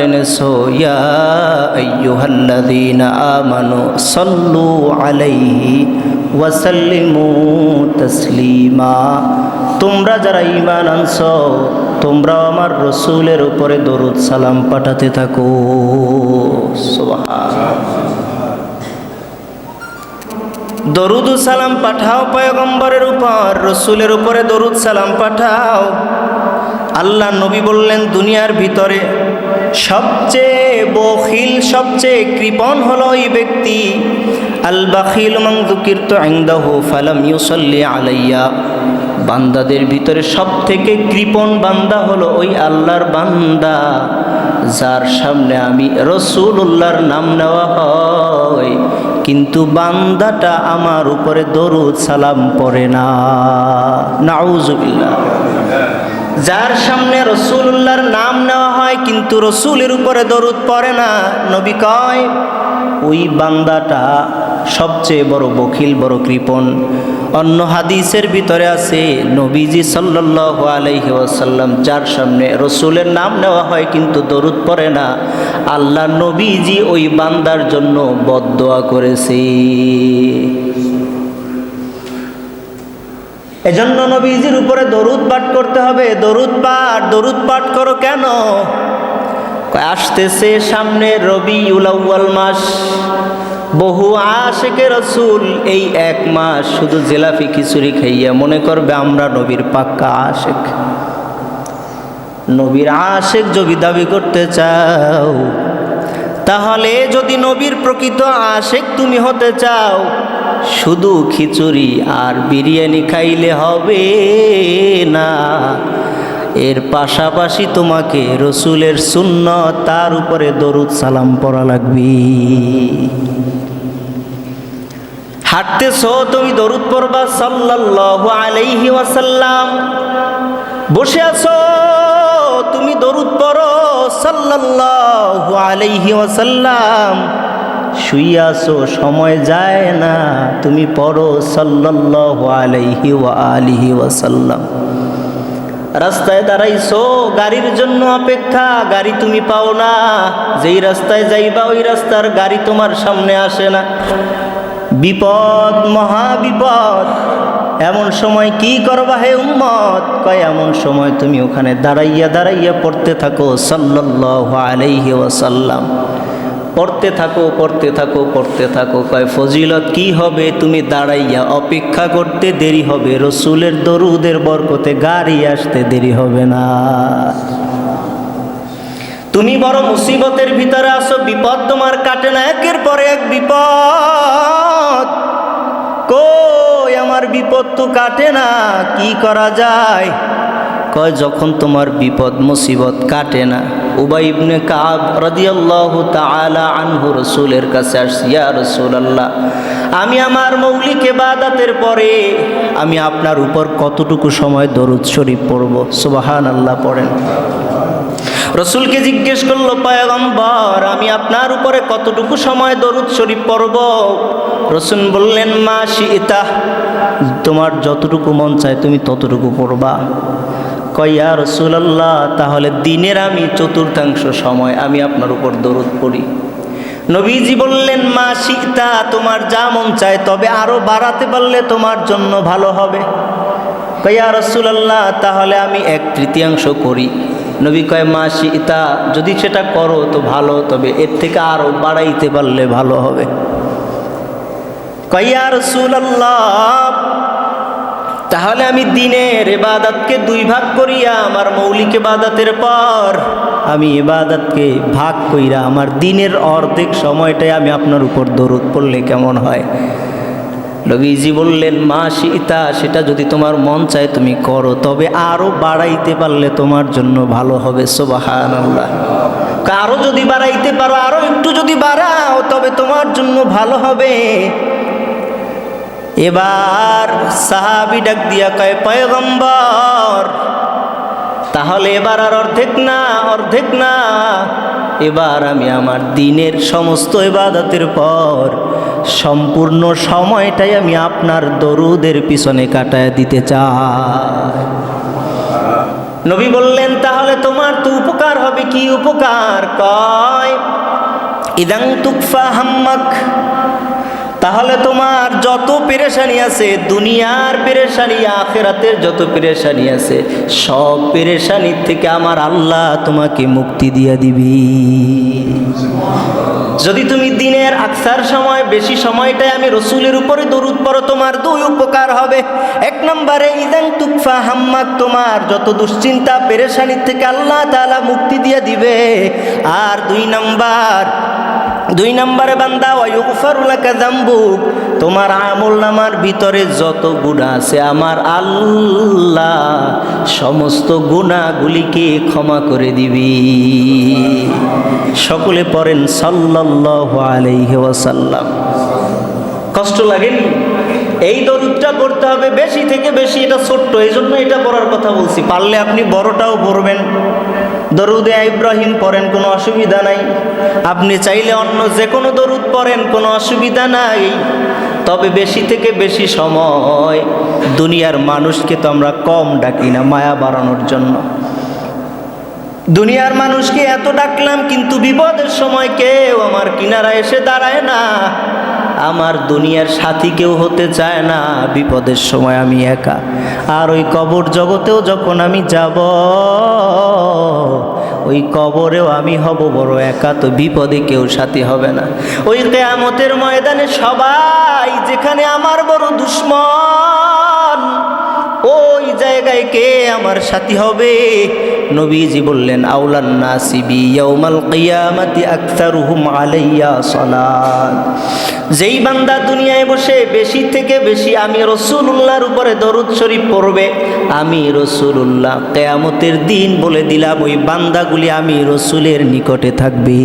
ইয়া আইয়ুহাল্লাযীনা আমানু সাল্লু আলাইহি ওয়া সাল্লিমু তাসলিমা। তোমরা যারা ঈমান আনছো তোমরা আমার রাসূলের উপরে দরুদ সালাম পাঠাতে থাকো। সুবহানাল্লাহ। দরুদ সালাম পাঠাও পয়গম্বরের উপর, রাসূলের উপরে দরুদ সালাম পাঠাও। আল্লাহ নবী বললেন দুনিয়ার ভিতরে সবচেয়ে বখিল, সবচেয়ে কৃপণ হলো ওই ব্যক্তি, আল বাখিল মান যুকিরতু ইনদাহু ফালাম ইউসাল্লি আলাইয়া। বান্দাদের ভিতরে সবথেকে কৃপণ বান্দা হলো ওই আল্লাহর বান্দা যার সামনে আমি রাসূলুল্লাহর নাম নেওয়া হয় কিন্তু বান্দাটা আমার উপরে দরুদ সালাম পড়ে না। নাউযুবিল্লাহ। যার সামনে রাসূলুল্লাহর নাম নেওয়া হয় কিন্তু রাসূলের উপরে দরুদ পড়ে না, নবী কয় ওই বান্দাটা সবচেয়ে বড় বখিল, বড় কৃপণ। অন্য হাদিসের ভিতরে আছে নবীজি সাল্লাল্লাহু আলাইহি ওয়াসাল্লাম যার সামনে রাসূলের নাম নেওয়া হয় কিন্তু দরুদ পড়ে না, আল্লাহ নবীজি ওই বান্দার জন্য বদদোয়া করেছে। এজন্য নবীজির উপরে দরুদ পাঠ করতে হবে। দরুদ পাঠ করো কেন? আসতেছে সামনে রবিউল আউয়াল মাস, বহু আশিকে রাসূল এই এক মাস শুধু জিলাপি খিচুড়ি খাইয়া মনে করবে আমরা নবীর পাক্কা আশিক। নবীর আশিক যদি দাবি করতে চাও, তাহলে যদি নবীর প্রকৃত আশিক তুমি হতে চাও, শুধু খিচুড়ি আর বিরিয়ানি খাইলে হবে না, এর পাশাপাশি তোমাকে রাসূলের সুন্নাত তার উপরে দরুদ সালাম পড়া লাগবে। হাঁটতেছো তুমি দরুদ পড়বা সাল্লাল্লাহু আলাইহি ওয়াসাল্লাম, বসে আছো তুমি দরুদ পড়ো সাল্লাল্লাহু আলাইহি ওয়াসাল্লাম, শুইয়া আছো সময় যায় না তুমি পড়ো সাল্লাল্লাহু আলাইহি ওয়া আলিহি ওয়াসাল্লাম। রাস্তায় দাঁড়াইছো গাড়ির জন্য অপেক্ষা, গাড়ি তুমি পাও না, যেই রাস্তায় যাইবা ওই রাস্তার গাড়ি তোমার সামনে আসে না, বিপদ, মহা বিপদ। এমন সময় কি করবা হে উম্মত? কয় এমন সময় তুমি ওখানে দাঁড়াইয়া দাঁড়াইয়া পড়তে থাকো সাল্লাল্লাহু আলাইহি ওয়াসাল্লাম, পড়তে থাকো পড়তে থাকো পড়তে থাকো। কয় ফজিলত কি হবে? তুমি দাঁড়াইয়া অপেক্ষা করতে দেরি হবে, রাসূলের দরুদের বরকতে গাড়ি আসতে দেরি হবে না। তুমি বড় মুসিবতের ভিতরে আসো, বিপদ তোমার কাটে না, একের পরে এক বিপদ। কই আমার বিপদ তো কাটে না, কি করা যায়? কয় যখন তোমার বিপদ মুসিবত কাটে না, উবাই ইবনে কাব রাদিয়াল্লাহু তাআলা আনহু রাসূলের কাছে আসছে, ইয়া রাসূলুল্লাহ আমি আমার মৌলিক ইবাদতের পরে আমি আপনার উপর কতটুকু সময় দরুদ শরীফ পড়ব? সুবহানাল্লাহ পড়েন। রাসূলকে জিজ্ঞেস করলো পয়গম্বর আমি আপনার উপরে কতটুকু সময় দরুদ শরীফ পড়ব? রাসূল বললেন মা শিইতা, তোমার যতটুকু মন চায় তুমি ততটুকু পড়বা। কয় ইয়া রাসূলুল্লাহ তাহলে দিনের আমি চতুর্থাংশ সময় আমি আপনার উপর দরুদ পড়ি। নবীজি বললেন মা শিইতা, তোমার যা মন চায়, তবে আরো বাড়াতে পারলে তোমার জন্য ভালো হবে। কয় ইয়া রাসূলুল্লাহ তাহলে আমি 1/3 করি। নবী কয় মা শিইতা, যদি সেটা করো তো ভালো, তবে এর থেকে আরো বাড়াইতে পারলে ভালো হবে। কয় ইয়া রাসূলুল্লাহ তাহলে আমি দিনের ইবাদতকে 2 ভাগ করিয়া আমার মৌলিক ইবাদতের পর আমি ইবাদতকে ভাগ কইরা আমার দিনের অর্ধেক সময়টাই আমি আপনার উপর দরুদ পড়লে কেমন হয়? নবীজি বললেন মা শিইতা, সেটা যদি তোমার মন চায় তুমি করো, তবে আরো বাড়াইতে পারলে তোমার জন্য ভালো হবে। সুবহানাল্লাহ। আরো যদি বাড়াইতে পারো, আরো একটু যদি বাড়াও তবে তোমার জন্য ভালো হবে। এবার সাহাবী ডাক দিয়া কয় পয়গম্বর তাহলে এবার আর অর্ধেক না, এবার আমি আমার দিনের সমস্ত ইবাদতের পর সম্পূর্ণ সময়টাই আমি আপনার দরুদের পিছনে কাটায় দিতে চাই। নবী বললেন তাহলে তোমার তো উপকার হবে। হবে কি উপকার? কয় ইদাং তুকফা হাম্মাক, তাহলে তোমার যত পেরেশানি আছে, দুনিয়ার পেরেশানি, আখিরাতের যত পেরেশানি আছে, সব পেরেশানির থেকে আমার আল্লাহ তোমাকে মুক্তি দিয়ে দিবি। যদি তুমি দিনের আকসার সময়, বেশি সময়টাই আমি রসুলের উপরে দরুদ পড়ো, তোমার দুই উপকার হবে। এক নম্বরে ইদাং তুকফা হাম্মাক, তোমার যত দুশ্চিন্তা পেরেশানির থেকে আল্লাহ তাআলা মুক্তি দিয়ে দিবে। আর দুই নম্বরে বান্দা ওয়ায়ুগফারু লাকা যামবুক, তোমার আমলনামার ভিতরে যত গুনাহ আছে আমার আল্লাহ সমস্ত গুনাহগুলিকে ক্ষমা করে দিবি। সকলে পড়েন সাল্লাল্লাহু আলাইহি ওয়াসাল্লাম। কষ্ট লাগেনি? এই দরুদটা পড়তে হবে বেশি থেকে বেশি। এটা ছোট্ট, এই জন্য এটা পড়ার কথা বলছি। পারলে আপনি বড়টাও পড়বেন, দরুদে ইব্রাহিম পড়েন, কোনো অসুবিধা নাই। আপনি চাইলে অন্য যে কোনো দরুদ পড়েন, কোনো অসুবিধা নাই। তবে বেশি থেকে বেশি সময় দুনিয়ার মানুষকে তো আমরা কম ডাকি না, মায়া বাড়ানোর জন্য। দুনিয়ার মানুষকে এত ডাকলাম, কিন্তু বিপদের সময় কেউ আমার কিনারা এসে দাঁড়ায় না, আমার দুনিয়ার সাথী কেউ হতে চায় না। বিপদের সময় আমি একা। আর ওই কবর জগতেও যখন আমি যাব, ওই কবরেও আমি হব বড় একা, তো বিপদে কেউ সাথী হবে না। ওই কিয়ামতের ময়দানে সবাই যেখানে আমার বড় দুশ্মন, ওই জায়গায় কে আমার সাথী হবে? নবীজি বললেন আউলান নাসি বি ইয়াউমাল কিয়ামাতি আকসারুহুম আলাইয়া সালাত। যেই বান্দা দুনিয়ায় বসে বেশি থেকে বেশি আমি রাসূলুল্লাহর উপরে দরুদ শরীফ পড়বে, আমি রাসূলুল্লাহ কিয়ামতের দিন বলে দিলাম ওই বান্দাগুলি আমি রাসূলের নিকটে থাকবে।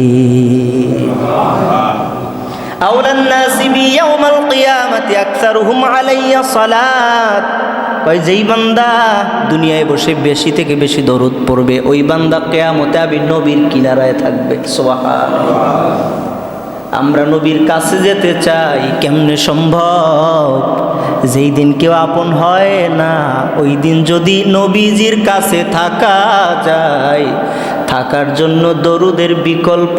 আউলান নাসি বি ইয়াউমাল কিয়ামাতি আকসারুহুম আলাইয়া সালাত। ওই যেই বান্দা দুনিয়ায় বসে বেশি থেকে বেশি দরুদ পড়বে, ওই বান্দা কিয়ামতে আমি নবীর কিনারায় থাকবে। সুবহানাল্লাহ। আমরা নবীর কাছে যেতে চাই, কেমনে সম্ভব? যেই দিন কেউ আপন হয় না, ওই দিন যদি নবীজির কাছে থাকা যায়, থাকার জন্য দরুদের বিকল্প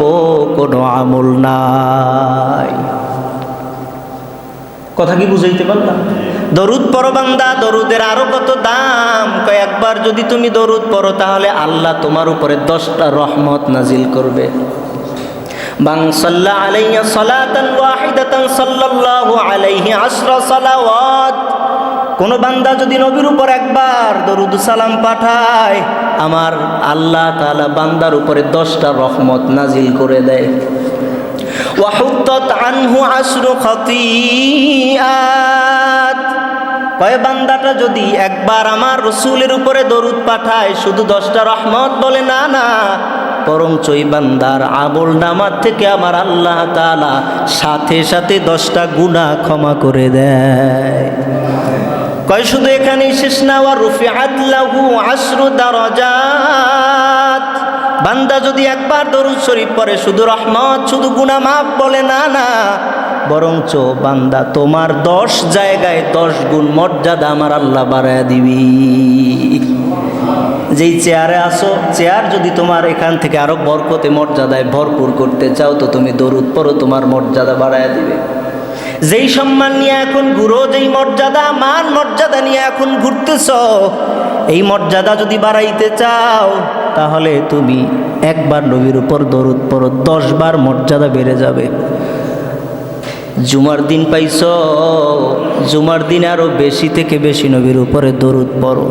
কোনো আমল নাই। কথা কি বুঝাইতে পারলাম? দরুদ পড়ো বান্দা, দরুদের আরো কত দাম। কয়েকবার যদি তুমি দরুদ পড়ো, তাহলে আল্লাহ তোমার উপরে 10টা রহমত নাজিল করবে। বাং সাল্লা আলাইয়া সালাতান ওয়াহিদাতান সাল্লাল্লাহু আলাইহি 10 সালাওয়াত। কোন বান্দা যদি নবীর উপর একবার দরুদ সালাম পাঠায়, আমার আল্লাহ তাআলা বান্দার উপরে 10টা রহমত নাজিল করে দেয়। ওয়াহুত্তাত আনহু 10 খাতিয়াত। কয় বান্দাটা যদি একবার আমার রসুলের উপরে দরুদ পাঠায়, শুধু 10টা রহমত বলে না, বরঞ্চ ওই বান্দার আমল নামার থেকে আমার আল্লাহ তাআলা সাথে সাথে 10টা গুনাহ ক্ষমা করে দেয়। কয় শুধু এখানেই শেষ না, ওয়া রুফিআত লাহু 10 দারাজাত। বান্দা যদি একবার দরুদ শরীফ পড়ে, শুধু রহমত, শুধু গুনাহ মাফ বলে না, বরঞ্চ বান্দা তোমার 10 জায়গায় 10 গুণ মর্যাদা আমার আল্লাহ বাড়ায় দিবি। যেই চেয়ারে আসো, চেয়ার যদি তোমার এখান থেকে আরো বরকতে মর্যাদায় ভরপুর করতে চাও, তো তুমি দরুদ পড়ো, তোমার মর্যাদা বাড়ায় দিবে। যেই সম্মান নিয়ে এখন ঘুরো, যেই মর্যাদা মান মর্যাদা নিয়ে এখন ঘুরতেছ, এই মর্যাদা যদি বাড়াইতে চাও, তাহলে তুমি একবার নবীর উপর দরুদ পড়ো, 10 বার মর্যাদা বেড়ে যাবে। জুমার দিন পাইছ, জুমার দিন আরো বেশি থেকে বেশি নবীর উপরে দরুদ পড়ো।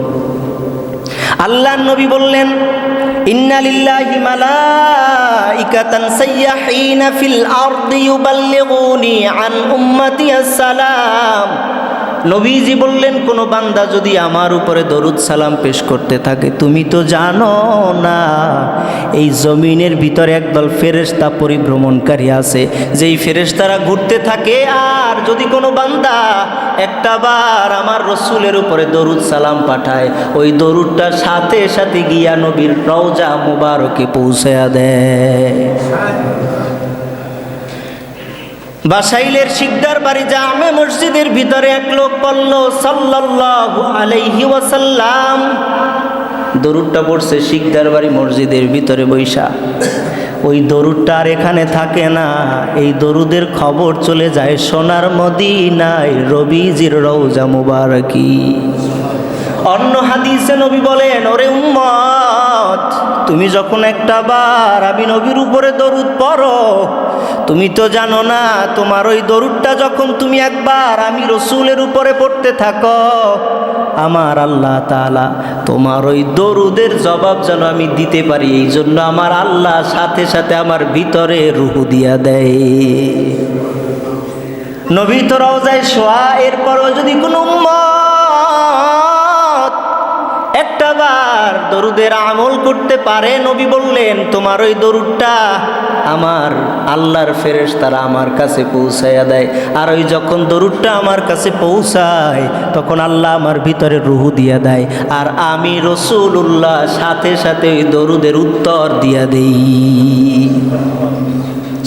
আল্লাহর নবী বললেন ইন্না লিল্লাহি মালাইকাতান সাইয়াহিনা ফিল আরদি ইউবাল্লিগুনি আন উম্মতি আসসালাম। নবীজি বললেন কোন বান্দা যদি আমার উপরে দরুদ সালাম পেশ করতে থাকে, তুমি তো জানো না এই জমিনের ভিতরে একদল ফেরেশতা পরিভ্রমণকারী আছে, যেই ফেরেশতারা ঘুরতে থাকে। আর যদি কোনো বান্দা একটা বার আমার রসুলের উপরে দরুদ সালাম পাঠায়, ওই দরুদটা সাথে সাথে গিয়া নবীর রওজা মুবারকে পৌঁছায়া দেয়। বাসাইলের শিকদার বাড়ি জামে মসজিদের ভিতরে এক লোক বলল সাল্লাল্লাহু আলাইহি ওয়াসাল্লাম, দরুদটা পড়ছে শিকদার বাড়ি মসজিদের ভিতরে বৈশা। ওই দরুদটা আর এখানে থাকে না, এই দরুদের খবর চলে যায় সোনার মদিনায়, রবিজির রওজা মুবারকি। অন্য হাদিসে নবী বলেন, ওরে উম্মত, তুমি যখন একটা বার আমি নবীর উপরে দরুদ পড়ো, তুমি তো জানো না তোমার ওই দরুদটা যখন তুমি একবার আমি রসুলের উপরে পড়তে থাকো, আমার আল্লাহ তাআলা তোমার ওই দরুদের জবাব যেন আমি দিতে পারি, এই জন্য আমার আল্লাহ সাথে সাথে আমার ভিতরে রূহ দিয়া দেয়। নবী তো রওজায় শোয়া, এরপরও যদি কোনো একটা বার দরুদের আমল করতে পারে, নবী বললেন তোমার ওই দরুদটা আমার আল্লাহর ফেরেশতারা আমার কাছে পৌঁছায়া দেয়, আর ওই যখন দরুদটা আমার কাছে পৌঁছায় তখন আল্লাহ আমার ভিতরে রূহ দিয়া দেয়, আর আমি রাসূলুল্লাহ সাথে সাথে ওই দরুদের উত্তর দিয়া দেই।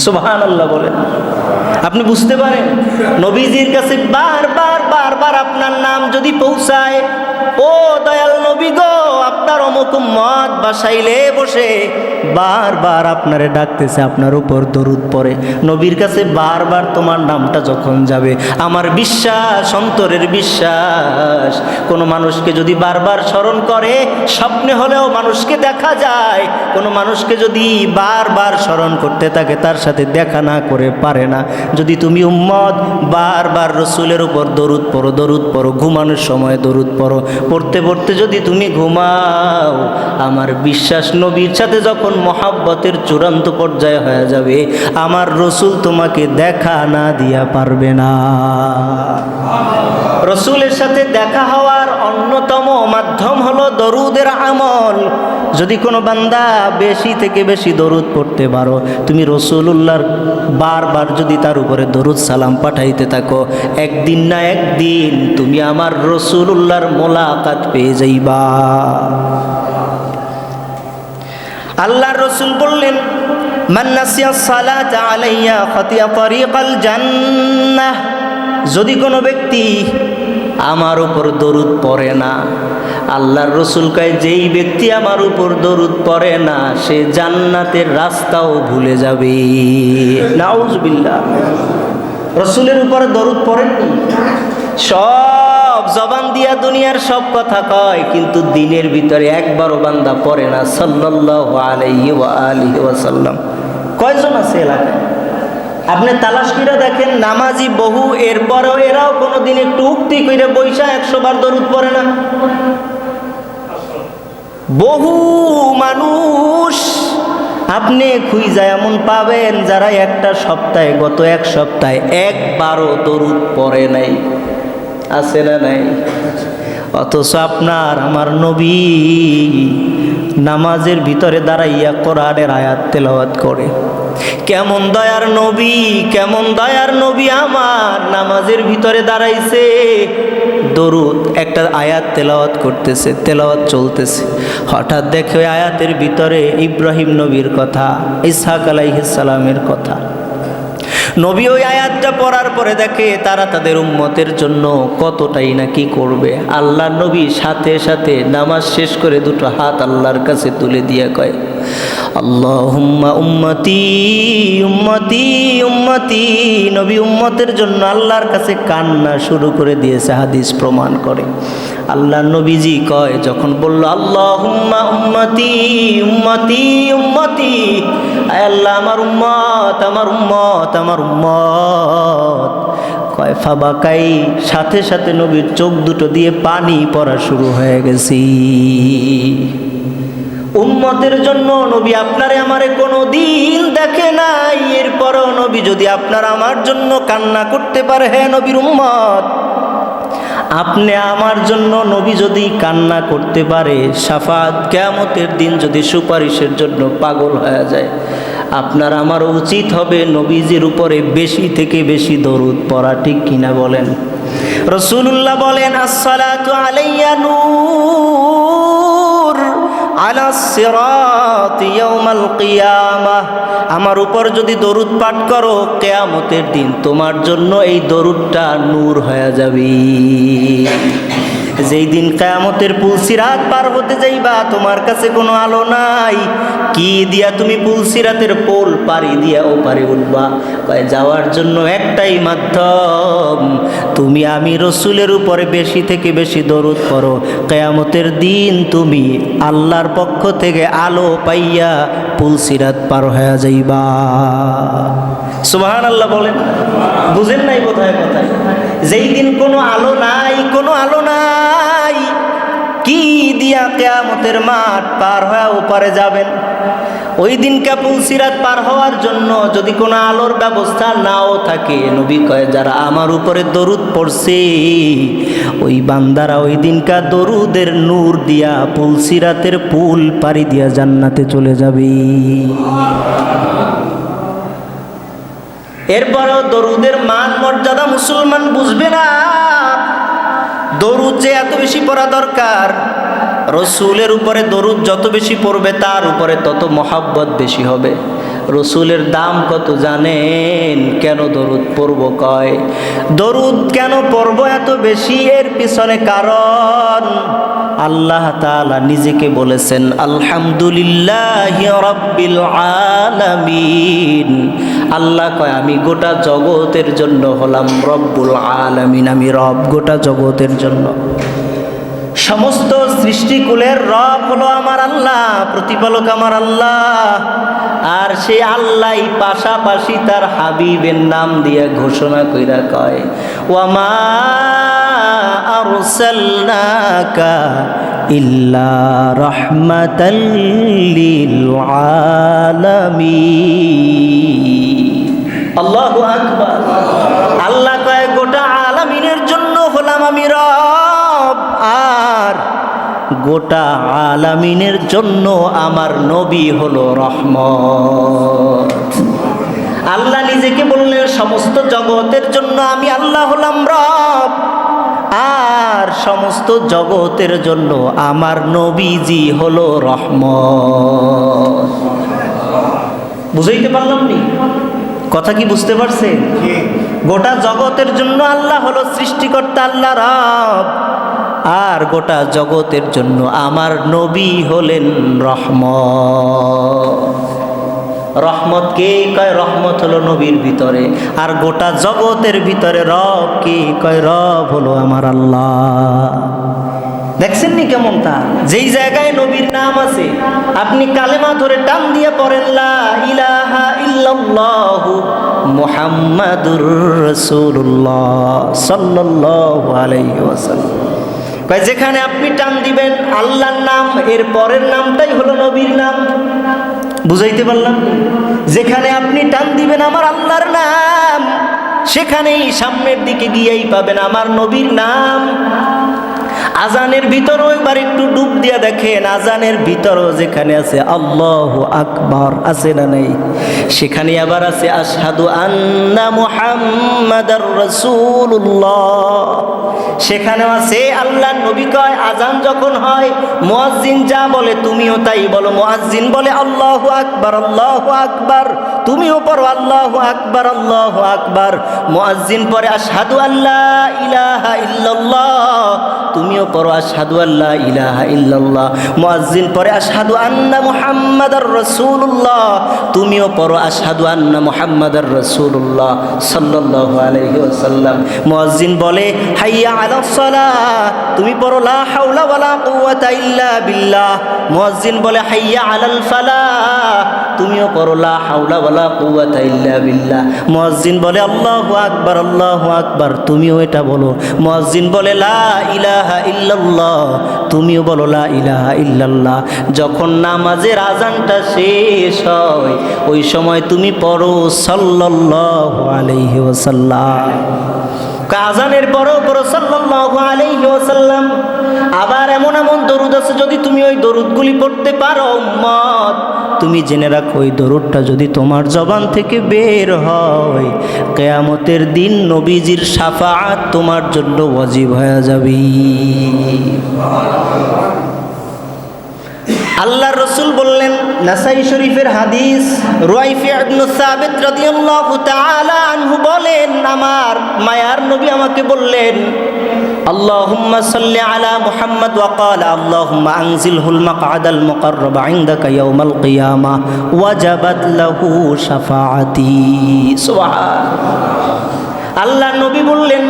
সুবহানাল্লাহ বলেন। আপনি বুঝতে পারেন, নবীজির কাছে বারবার বারবার আপনার নাম যদি পৌঁছায়, ও দয়াল নবী গো, আপনার অমুক উম্মত বাসাইলে বসে বারবার আপনারে ডাকতেছে, আপনার উপর দরুদ পড়ে, নবীর কাছে বারবার তোমার নামটা যখন যাবে, আমার বিশ্বাস, অন্তরের বিশ্বাস, কোনো মানুষকে যদি বারবার স্মরণ করে, স্বপ্নে হলেও মানুষকে দেখা যায়, কোনো মানুষকে যদি বারবার স্মরণ করতে থাকে তার সাথে দেখা না করে পারে না। যদি তুমি উম্মত বারবার রসুলের উপর দরুদ পড়ো, দরুদ পড়ো, ঘুমানোর সময় দরুদ পড়ো, পড়তে পড়তে যদি তুমি ঘুমাও, আমার বিশ্বাস নবীর সাথে যখন মহাব্বতের চূড়ান্ত পর্যায়ে হয়ে যাবে, আমার রসুল তোমাকে দেখা না দিয়া পারবে না। রসুলের সাথে দেখা হওয়ার অন্যতম মাধ্যম হলো দরুদের আমল। যদি কোনো বান্দা বেশি থেকে বেশি দরুদ পড়তে পারো, তুমি রসুলুল্লাহর বারবার যদি তার উপরে দরুদ সালাম পাঠাইতে থাকো, একদিন না একদিন তুমি আমার রসুলুল্লাহর মোলাকাত পেয়ে যাইবা। আল্লাহর রসুল বললেন, মান নাসিয়া সালাতা আলাইয়া খাতিয়া তারিকাল জান্নাহ, যদি কোনো ব্যক্তি আমার উপর দরুদ পড়ে না, আল্লাহর রসুল কয় যেই ব্যক্তি আমার উপর দরুদ পড়ে না সে জান্নাতের রাস্তাও ভুলে যাবে। নাউজুবিল্লাহ। রসুলের উপরে দরুদ পড়েননি, সব জবান দিয়া দুনিয়ার সব কথা কয়, কিন্তু দিনের ভিতরে একবারও বান্দা পড়ে না সাল্লাল্লাহু আলাইহি ওয়া আলিহি ওয়াসাল্লাম। কয়জন আছে এলাকায়? আপনি তালাশ করে দেখেন, নামাজি বহু, এরপরেও এরাও কোনোদিন একটু উক্তি করে বৈশা 100 বার দরুদ পড়ে না। বহু মানুষ আপনি খুঁজা এমন পাবেন যারা একটা সপ্তাহে, গত এক সপ্তাহে একবারও দরুদ পড়ে নাই। আছে না নাই? অথচ আপনার আমার নবী নামাজের ভিতরে দাঁড়াইয়া কোরআনের আয়াত তেলাওয়াত করে। কেমন দয়ার নবী, কেমন দয়ার নবী আমার নামাজের ভিতরে দাঁড়াইছে, দরুদ একটা আয়াত তেলাওয়াত করতেছে, তেলাওয়াত চলতেছে, হঠাৎ দেখে ওই আয়াতের ভিতরে ইব্রাহিম নবীর কথা, ইসহাক আলাইহিস সালামের কথা। নবী ওই আয়াতটা পড়ার পরে দেখে তারা তাদের উম্মতের জন্য কতটাই না কি করবে। আল্লাহ নবী সাথে সাথে নামাজ শেষ করে দুটো হাত আল্লাহর কাছে তুলে দিয়ে কয়, আল্লাহুম্মা উম্মতি উম্মতি উম্মতি। নবী উম্মতের জন্য আল্লাহর কাছে কান্না শুরু করে দিয়েছে, হাদিস প্রমাণ করে। আল্লাহ নবীজি কয়, যখন বলল আল্লাহুম্মা উম্মতি উম্মতি উম্মতি, আয় আল্লাহ আমার উম্মত আমার উম্মত আমার উম্মত, কয় ফাবাকাই, সাথে সাথে নবীর চোখ দুটো দিয়ে পানি পড়া শুরু হয়ে গেছে। উম্মতের জন্য নবী আপনারে আমারে কোনো দিন দেখে নাই, এরপরও নবী যদি আপনার আমার জন্য কান্না করতে পারে, হে নবীর উম্মত, আপনি আমার জন্য নবী যদি কান্না করতে পারে, শাফাত কিয়ামতের দিন যদি সুপারিশের জন্য পাগল হয়ে যায়, আপনার আমার উচিত হবে নবীজির উপরে বেশি থেকে বেশি দরুদ পড়া। ঠিক কিনা বলেন? রাসূলুল্লাহ বলেন, আসসালাতু আলাইয়া নূর আলাস সিরাত ইয়াউমাল কিয়ামাহ, আমার উপর যদি দরুদ পাঠ করো কিয়ামতের দিন তোমার জন্য এই দরুদটা নূর হয়ে যাবে। যেই দিন কিয়ামতের পুলসিরাত পার হতে যাইবা, তোমার কাছে কোনো আলো নাই, কি দিয়া তুমি পুলসিরাতের পোল পাড়ি দিয়া ও পারে উঠবা? কয় যাওয়ার জন্য একটাই মাধ্যম, তুমি আমি রসুলের উপরে বেশি থেকে বেশি দরুদ পড়ো। কিয়ামতের দিন তুমি আল্লাহর পক্ষ থেকে আলো পাইয়া পুলসিরাত পার হয়ে যাইবা। সুবহানাল্লাহ বলেন। বুঝেন নাই বোধহয় কথায়? যেই দিন কোনো আলো নাই, কোনো আলো নাই, কি দিয়া কিয়ামতের মাঠ পার হয়ে ওপারে যাবেন? ওই দিনকে পুলসিরাত পার হওয়ার জন্য যদি কোনো আলোর ব্যবস্থা নাও থাকে, নবী কয় যারা আমার উপরে দরুদ পড়ছে ওই বান্দারা ওই দিনকা দরুদের নূর দিয়া পুলসিরাতের পুল পাড়ি দিয়া জান্নাতে চলে যাবে। এরপরেও দরুদের মান মর্যাদা মুসলমান বুঝবে না। দরুদ যে এত বেশি পড়া দরকার, রসুলের উপরে দরুদ যত বেশি পড়বে তার উপরে তত মহাব্বত বেশি হবে। রসুলের দাম কত জানেন? কেন দরুদ পড়ব কয়? দরুদ কেন পড়ব এত বেশি? এর পিছনে কারণ আল্লাহ তাআলা নিজেকে বলেছেন আলহামদুলিল্লাহি রাব্বিল আলামিন। আল্লাহ কয় আমি গোটা জগতের জন্য হলাম রব্বুল আলামিন, আমি রব গোটা জগতের জন্য। সমস্ত সৃষ্টিকুলের রব হলো আমার আল্লাহ, প্রতিপালক আমার আল্লাহ। আর সে আল্লাহ পাশাপাশি তার হাবিবের নাম দিয়ে ঘোষণা কইরা কয় ওয়ামা আরসালনাকা ইল্লা রাহমাতাল লিল আলামিন। আল্লাহু আকবার। আল্লাহ কয় গোটা আলামিনের জন্য হলাম আমি রব, আর গোটা আলামিনের জন্য আমার নবী হলো রহমত। আল্লাহ নিজেকে বললেন সমস্ত জগতের জন্য আমি আল্লাহ হলাম রব, আর সমস্ত জগতের জন্য আমার নবীজি হলো রহমত। বুঝাইতে পারলাম নি কথা? কি বুঝতে পারছেন? গোটা জগতের জন্য আল্লাহ হলো সৃষ্টিকর্তা, আল্লাহ রব, আর গোটা জগতের জন্য আমার নবী হলেন রহমত। রহমত কে কয়? রহমত হলো নবীর ভিতরে, আর গোটা জগতের ভিতরে রব কে কয়? রব হলো আমার আল্লাহ। দেখছেন নি কেমন? তা যেই জায়গায় নবীর নাম আছে আপনি কালেমা ধরে টান দিয়ে পড়েন লা ইলাহা ইল্লাল্লাহু মুহাম্মাদুর রাসূলুল্লাহ সাল্লাল্লাহু আলাইহি ওয়াসাল্লাম। যেখানে আপনি টান দিবেন আল্লাহর নাম, এর পরের নামটাই হলো নবীর নাম। বুঝাইতে পারলাম? যেখানে আপনি টান দিবেন আমার আল্লাহর নাম, সেখানেই সামনের দিকে গিয়েই পাবেন আমার নবীর নাম। আজানের ভিতরও একবার একটু ডুব দিয়া দেখেন, আজানের ভিতরও যেখানে আছে আল্লাহু আকবার আছে না নেই? সেখানে আবার আছে আশহাদু আন্না মুহাম্মাদার রাসূলুল্লাহ। সেখানেও আছে আল্লাহর নবী কয় আজান যখন হয় মুয়াজ্জিন যা বলে তুমিও তাই বলো। মুয়াজ্জিন বলে আল্লাহু আকবার আল্লাহু আকবার, তুমিও পড়ো আল্লাহু আকবার আল্লাহু আকবার। মুয়াজ্জিন পরে আশহাদু আল্লা ইলাহা ইল্লাল্লাহ, তুমিও পড়ো আশহাদু আল্লা ইলাহা ইল্লাল্লাহ। মুয়াজ্জিন পরে আশহাদু আন্না মুহাম্মাদার রাসূলুল্লাহ, তুমিও পড়ো আশহাদু আন্না মুহাম্মাদার রাসূলুল্লাহ সাল্লাল্লাহু আলাইহি ওয়াসাল্লাম। মুয়াজ্জিন বলে হাইয়া আলাস সালাহ, তুমি পড়ো লা হাওলা ওয়ালা কুওয়াতা ইল্লা বিল্লাহ। মুয়াজ্জিন বলে হাইয়া আলাল ফালাহ, তুমিও পড়ো লা হাওলা ওয়ালা কুওয়াতা ইল্লা বিল্লাহ। মুয়াজ্জিন বলে আল্লাহু আকবার, তুমিও এটা বলো। মুয়াজ্জিন বলে লা ইলাহা ইল্লাল্লাহ, তুমিও বলো লা ইলাহা ইল্লাল্লাহ। যখন নামাজের আজানটা শেষ হয় ওই সময় তুমি পড়ো সাল্লাল্লাহু আলাইহি ওয়াসাল্লাম। আজানের পরও পড়ো সাল্লাল্লাহু আলাইহি ওয়াসাল্লাম। আবার এমন এমন দরুদ আছে যদি তুমি ওই দরুদগুলি পড়তে পারো উম্মত, তুমি জেনে রাখো ওই দরুদটা যদি তোমার জবান থেকে বের হয় কিয়ামতের দিন নবীজির শাফাআত তোমার জন্য ওয়াজিব হয়ে যাবে। আল্লাহর রাসূল বললেন, নাসাই শরীফের হাদিস, রুয়াইফি ইবনে সাবিত রাদিয়াল্লাহু তাআলা আনহু বলেন, আমার মায়ার নবী আমাকে বললেন আল্লাহুম্মা সাল্লি আলা মুহাম্মদ ওয়া ক্বালা আল্লাহুম্মা আনজিলহুল মাকআদাল মুকাররাব ইনদাকা ইয়াউমাল কিয়ামাহ ওয়াজাবাত লাহু শাফাআতি। সুবহানাল্লাহ। আল্লাহ নবী বললেন,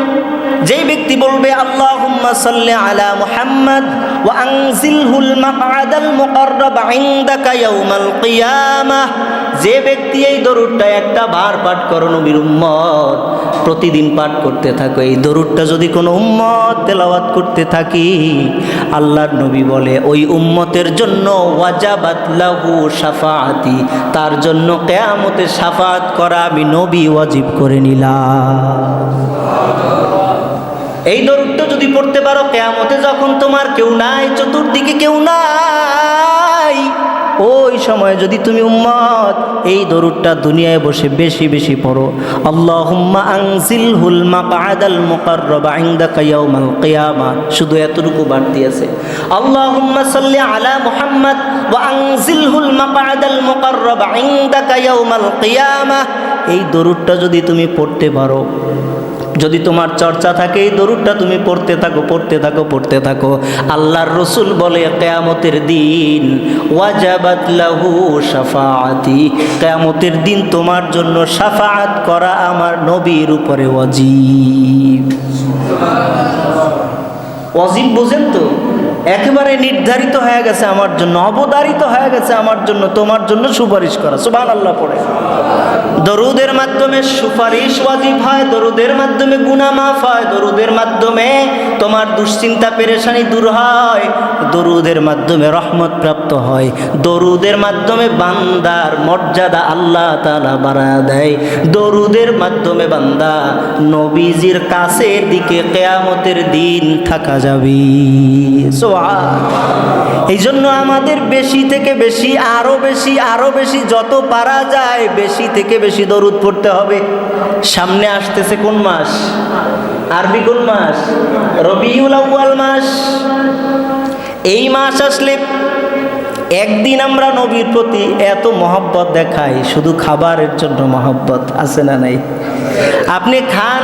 যেই ব্যক্তি বলবে আল্লাহুম্মা সাল্লি আলা মুহাম্মদ ওয়া আনজিলহুল মাকআদাল মুকাররাব ইনদাকা ইয়াউমাল কিয়ামাহ, যে ব্যক্তি এই দরুদটা একটা বার পাঠ করো নবীর উম্মত, প্রতিদিন পাঠ করতে থাকো, এই দরুদটা যদি কোনো উম্মত তেলাওয়াত করতে থাকি, আল্লাহর নবী বলে ওই উম্মতের জন্য ওয়াজাবাত লাহু শাফাআতি, তার জন্য কিয়ামতে শাফাআত করা আমি নবী ওয়াজিব করে নিলাম। এই দরুদটা যদি পড়তে পারো, কিয়ামতে যখন তোমার কেউ নাই, চতুর্দিকে কেউ নাই, ওই সময় যদি তুমি উম্মত এই দরুদটা দুনিয়ায় বসে বেশি বেশি পড়ো, আল্লাহুম্মা আনজিলহুল মাকআদাল মুকাররাব ইনদাকা ইয়াউমাল কিয়ামাহ, শুধু এতটুকু বাড়তি আছে, আল্লাহুম্মা সাল্লি আলা মুহাম্মদ ওয়া আনজিলহুল মাকআদাল মুকাররাব ইনদাকা ইয়াউমাল কিয়ামাহ, এই দরুদটা যদি তুমি পড়তে পারো, যদি তোমার চর্চা থাকে, এই দরুদটা তুমি পড়তে থাকো পড়তে থাকো পড়তে থাকো, আল্লাহর রাসূল বলে কিয়ামতের দিন ওয়াজাবাত লাহু শাফাআতি, কিয়ামতের দিন তোমার জন্য শাফাআত করা আমার নবীর উপরে ওয়াজিব। ওয়াজিব বুঝেন তো, একেবারে নির্ধারিত হয়ে গেছে আমার জন্য, অবধারিত হয়ে গেছে আমার জন্য, তোমার জন্য সুপারিশ করা। সুবহানাল্লাহ পড়ে। দরুদের মাধ্যমে সুপারিশ ওয়াজিব হয়, দরুদের মাধ্যমে গুনাহ মাফ হয়, দরুদের মাধ্যমে তোমার দুশ্চিন্তা পেরেশানি দূর হয়, দরুদের মাধ্যমে রহমত প্রাপ্ত হয়, দরুদের মাধ্যমে বান্দার মর্যাদা আল্লাহ তাআলা বাড়ায় দেয়, দরুদের মাধ্যমে বান্দা নবীজির কাছের দিকে কিয়ামতের দিন থাকা যাবে। এই জন্য আমাদের বেশি থেকে বেশি, আরো বেশি যত পারা যায় বেশি থেকে বেশি দরুদ পড়তে হবে। সামনে আসতেছে কোন মাস? আরবি কোন মাস? রবিউল আউয়াল মাস। এই মাস আসলে একদিন আমরা নবীর প্রতি এত মহব্বত দেখাই, শুধু খাবারের জন্য মহব্বত আছে না নাই? আপনি খান